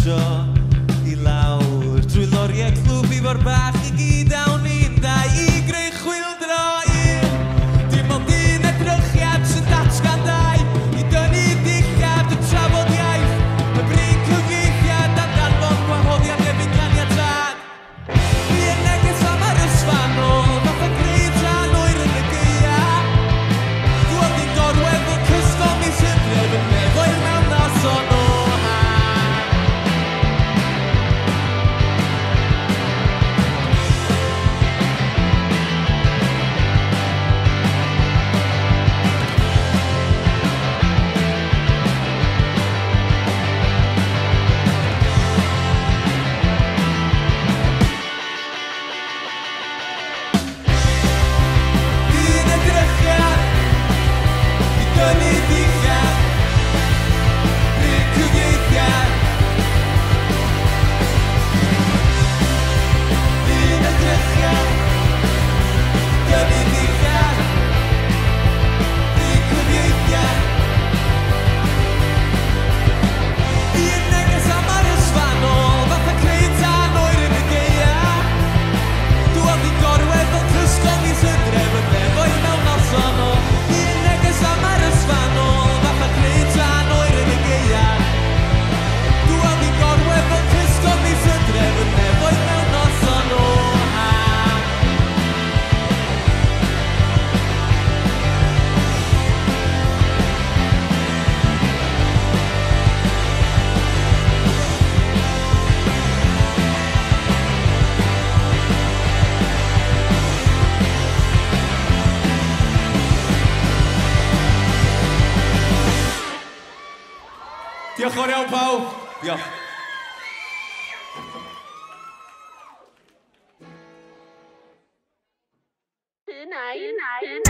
pwysio i lawr drwy loriau clwb i fo'r bach i gyd awn i'n dau i greu chwildro un dim ond un edrychiad sy'n datgan dau i dynnu dillad y trafodiaeth y brin cyfieithiad a danfon gwahoddiad hefyd ganiatad fi yn neges am ar ysfanol fath a greu tran oer yn y geia dwi i'n gorwedd fel cysgol mis hydref yn meddwl mewn noson o Diolch yn fawr iawn pawb. Diolch. Good night.